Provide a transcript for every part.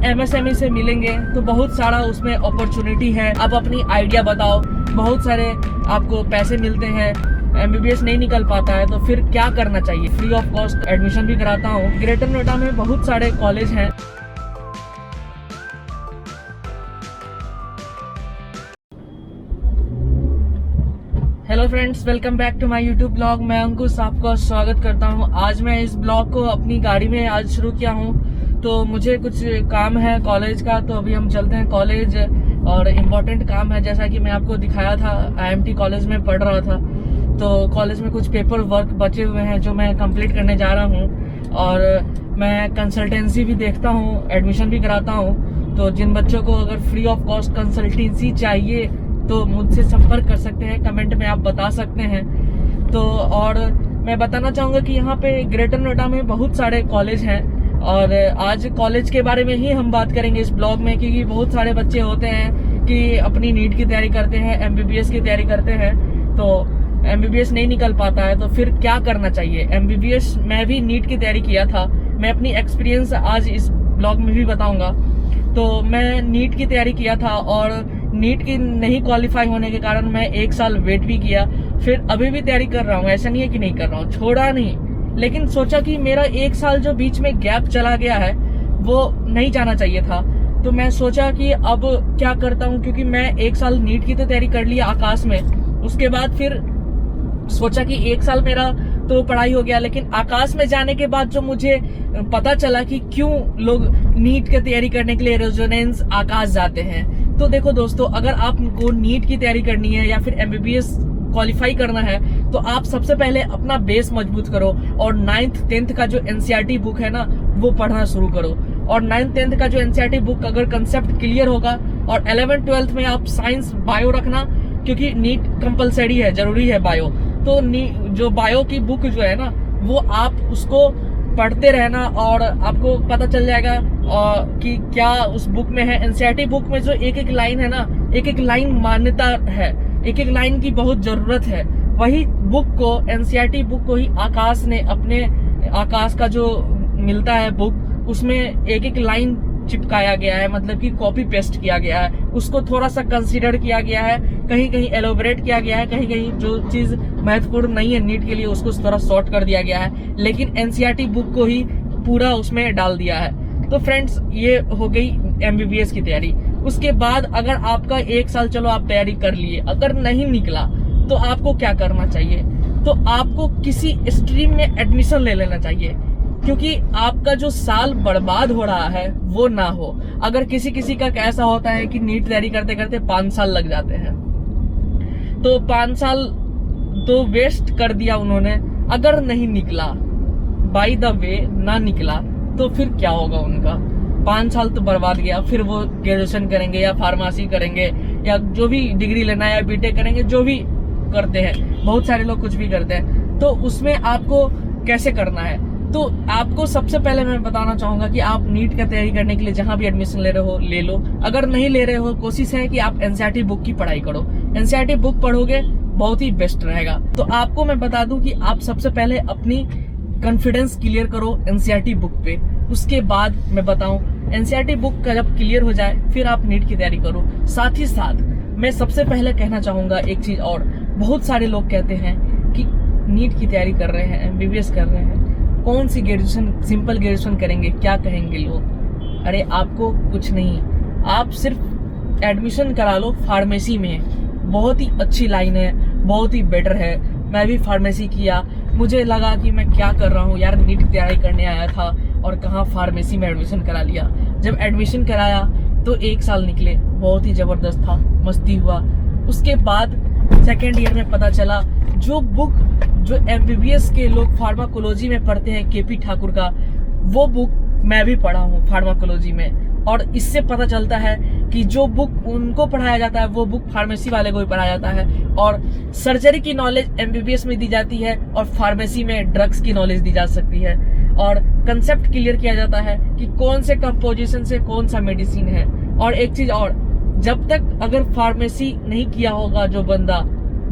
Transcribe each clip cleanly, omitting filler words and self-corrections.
MSME से मिलेंगे तो बहुत सारा उसमें अपॉर्चुनिटी है। आप अपनी आइडिया बताओ, बहुत सारे आपको पैसे मिलते हैं। MBBS नहीं निकल पाता है तो फिर क्या करना चाहिए? फ्री ऑफ कॉस्ट एडमिशन भी कराता हूँ। ग्रेटर नोएडा में बहुत सारे कॉलेज हैं। Hello friends, welcome back to my YouTube blog. मैं अंकुश आपका स्वागत करता हूं। आज मैं इस ब्लॉग को अपनी गाड़ी में आज शुरू किया हूं। तो मुझे कुछ काम है कॉलेज का, तो अभी हम चलते हैं कॉलेज और इम्पोर्टेंट काम है। जैसा कि मैं आपको दिखाया था, IMT कॉलेज में पढ़ रहा था, तो कॉलेज में कुछ पेपर वर्क बचे हुए हैं जो मैं कंप्लीट करने जा रहा हूँ। और मैं कंसल्टेंसी भी देखता हूँ, एडमिशन भी कराता हूँ। तो जिन बच्चों को अगर फ्री ऑफ कॉस्ट कंसल्टेंसी चाहिए तो मुझसे संपर्क कर सकते हैं, कमेंट में आप बता सकते हैं। तो और मैं बताना चाहूँगा कि यहाँ पे ग्रेटर नोएडा में बहुत सारे कॉलेज हैं और आज कॉलेज के बारे में ही हम बात करेंगे इस ब्लॉग में, क्योंकि बहुत सारे बच्चे होते हैं कि अपनी नीट की तैयारी करते हैं, MBBS की तैयारी करते हैं, तो MBBS नहीं निकल पाता है तो फिर क्या करना चाहिए? MBBS मैं भी नीट की तैयारी किया था, मैं अपनी एक्सपीरियंस आज इस ब्लॉग में भी बताऊंगा। तो मैं नीट की तैयारी किया था और नीट की नहीं क्वालिफाई होने के कारण मैं 1 साल वेट भी किया, फिर अभी भी तैयारी कर रहा हूँ। ऐसा नहीं है कि नहीं कर रहा हूँ, छोड़ा नहीं, लेकिन सोचा कि मेरा 1 साल जो बीच में गैप चला गया है वो नहीं जाना चाहिए था। तो मैं सोचा कि अब क्या करता हूँ, क्योंकि मैं 1 साल नीट की तो तैयारी कर लिया आकाश में, उसके बाद फिर सोचा कि 1 साल मेरा तो पढ़ाई हो गया, लेकिन आकाश में जाने के बाद जो मुझे पता चला कि क्यों लोग नीट की तैयारी करने के लिए रेजोनेंस आकाश जाते हैं। तो देखो दोस्तों, अगर आपको नीट की तैयारी करनी है या फिर MBBS क्वालिफाई करना है तो आप सबसे पहले अपना बेस मजबूत करो और 9th 10th का जो NCERT बुक है ना वो पढ़ना शुरू करो। और 9th 10th का जो NCERT बुक अगर कंसेप्ट क्लियर होगा, और 11th 12th में आप साइंस बायो रखना, क्योंकि नीट कंपलसरी है, जरूरी है बायो। तो जो बायो की बुक जो है ना वो आप उसको पढ़ते रहना और आपको पता चल जाएगा कि क्या उस बुक में है। NCERT बुक में जो एक एक लाइन है ना, एक एक लाइन मान्यता है, एक एक लाइन की बहुत जरूरत है। वही बुक को, NCERT बुक को ही आकाश ने अपने आकाश का जो मिलता है बुक, उसमें एक एक लाइन चिपकाया गया है, मतलब कि कॉपी पेस्ट किया गया है। उसको थोड़ा सा कंसीडर किया गया है, कहीं कहीं एलोबरेट किया गया है, कहीं कहीं जो चीज महत्वपूर्ण नहीं है नीट के लिए उसको थोड़ा शॉर्ट कर दिया गया है, लेकिन NCERT बुक को ही पूरा उसमें डाल दिया है। तो फ्रेंड्स, ये हो गई MBBS की तैयारी। उसके बाद अगर आपका 1 साल चलो आप तैयारी कर लिए, अगर नहीं निकला तो आपको क्या करना चाहिए? तो आपको किसी स्ट्रीम में एडमिशन ले लेना चाहिए, क्योंकि आपका जो साल बर्बाद हो रहा है वो ना हो। अगर किसी किसी का ऐसा होता है कि नीट तैयारी करते करते 5 साल लग जाते हैं, तो 5 साल तो वेस्ट कर दिया उन्होंने। अगर नहीं निकला, बाय द वे ना निकला, तो फिर क्या होगा उनका? 5 साल तो बर्बाद गया। फिर वो ग्रेजुएशन करेंगे या फार्मेसी करेंगे या जो भी डिग्री लेना है या BTech करेंगे, जो भी करते हैं, बहुत सारे लोग कुछ भी करते हैं। तो उसमें आपको कैसे करना है? तो आपको सबसे पहले मैं बताना चाहूंगा कि आप नीट का तैयारी करने के लिए जहां भी एडमिशन ले रहे हो ले लो। अगर नहीं ले रहे हो, कोशिश है कि आप NCERT बुक की पढ़ाई करो। NCERT बुक पढ़ोगे बहुत ही बेस्ट रहेगा। तो आपको मैं बता दूं कि आप सबसे पहले अपनी कॉन्फिडेंस क्लियर करो NCERT बुक पे। उसके बाद मैं बताऊं, NCERT बुक का जब क्लियर हो जाए फिर आप नीट की तैयारी करो। साथ ही साथ मैं सबसे पहले कहना चाहूंगा एक चीज और, बहुत सारे लोग कहते हैं कि नीट की तैयारी कर रहे हैं, MBBS कर रहे हैं, कौन सी ग्रेजुएशन, सिंपल ग्रेजुएशन करेंगे, क्या कहेंगे लोग? अरे आपको कुछ नहीं, आप सिर्फ एडमिशन करा लो फार्मेसी में। बहुत ही अच्छी लाइन है, बहुत ही बेटर है। मैं भी फार्मेसी किया, मुझे लगा कि मैं क्या कर रहा हूँ यार, नीट की तैयारी करने आया था और कहाँ फार्मेसी में एडमिशन करा लिया। जब एडमिशन कराया तो 1 साल निकले, बहुत ही जबरदस्त था, मस्ती हुआ। उसके बाद सेकेंड ईयर में पता चला जो बुक जो MBBS के लोग फार्माकोलॉजी में पढ़ते हैं, KP ठाकुर का, वो बुक मैं भी पढ़ा हूँ फार्माकोलॉजी में। और इससे पता चलता है कि जो बुक उनको पढ़ाया जाता है वो बुक फार्मेसी वाले को भी पढ़ाया जाता है। और सर्जरी की नॉलेज MBBS में दी जाती है और फार्मेसी में ड्रग्स की नॉलेज दी जा सकती है। और कंसेप्ट क्लियर किया जाता है कि कौन से कंपोजिशन से कौन सा मेडिसिन है। और एक चीज और, जब तक अगर फार्मेसी नहीं किया होगा जो बंदा,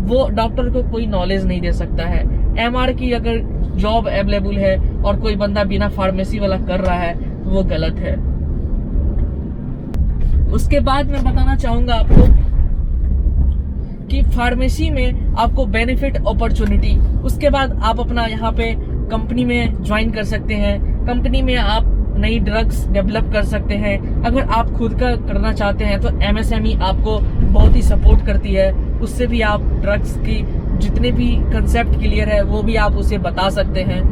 वो डॉक्टर को कोई नॉलेज नहीं दे सकता है। MR की अगर जॉब अवेलेबल है और कोई बंदा बिना फार्मेसी वाला कर रहा है तो वो गलत है। उसके बाद मैं बताना चाहूंगा आपको कि फार्मेसी में आपको बेनिफिट अपॉर्चुनिटी, उसके बाद आप अपना यहाँ पे कंपनी में ज्वाइन कर सकते हैं। कंपनी में आप नई ड्रग्स डेवलप कर सकते हैं। अगर आप खुद का करना चाहते हैं तो MSME आपको बहुत ही सपोर्ट करती है। उससे भी आप ड्रग्स की जितने भी कंसेप्ट क्लियर है वो भी आप उसे बता सकते हैं।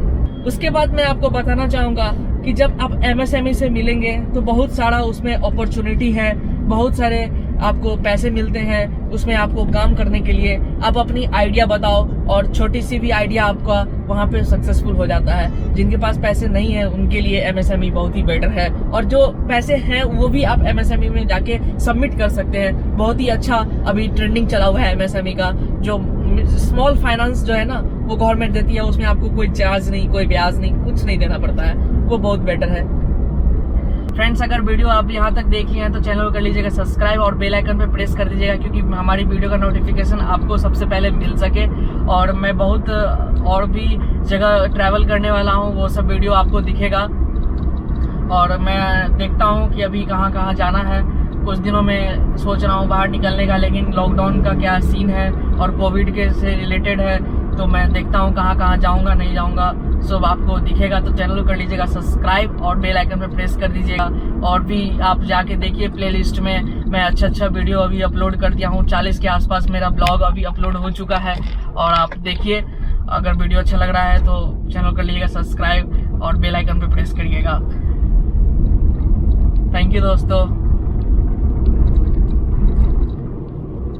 उसके बाद मैं आपको बताना चाहूँगा कि जब आप MSME से मिलेंगे तो बहुत सारा उसमें अपॉर्चुनिटी है, बहुत सारे आपको पैसे मिलते हैं उसमें आपको काम करने के लिए। आप अपनी आइडिया बताओ और छोटी सी भी आइडिया आपका वहाँ पे सक्सेसफुल हो जाता है। जिनके पास पैसे नहीं है उनके लिए MSME बहुत ही बेटर है, और जो पैसे हैं वो भी आप MSME में जाके सबमिट कर सकते हैं। बहुत ही अच्छा अभी ट्रेंडिंग चला हुआ है MSME का। जो स्मॉल फाइनेंस जो है ना वो गवर्नमेंट देती है, उसमें आपको कोई चार्ज नहीं, कोई ब्याज नहीं, कुछ नहीं देना पड़ता है, वो बहुत बेटर है। फ्रेंड्स, अगर वीडियो आप यहाँ तक देखी हैं तो चैनल को कर लीजिएगा सब्सक्राइब और बेल आइकन पे प्रेस कर दीजिएगा, क्योंकि हमारी वीडियो का नोटिफिकेशन आपको सबसे पहले मिल सके। और मैं बहुत और भी जगह ट्रैवल करने वाला हूँ, वो सब वीडियो आपको दिखेगा। और मैं देखता हूँ कि अभी कहाँ कहाँ जाना है। कुछ दिनों में सोच रहा हूँ बाहर निकलने का, लेकिन लॉकडाउन का क्या सीन है और कोविड के से रिलेटेड है, तो मैं देखता हूँ कहाँ कहाँ जाऊँगा नहीं जाऊँगा, सब आपको दिखेगा। तो चैनल को कर लीजिएगा सब्सक्राइब और बेल आइकन पे प्रेस कर दीजिएगा। और भी आप जाके देखिए प्लेलिस्ट में मैं अच्छा वीडियो अभी अपलोड कर दिया हूँ। 40 के आसपास मेरा ब्लॉग अभी अपलोड हो चुका है, और आप देखिए। अगर वीडियो अच्छा लग रहा है तो चैनल कर लीजिएगा सब्सक्राइब और बेल आइकन पे प्रेस करिएगा। थैंक यू दोस्तों।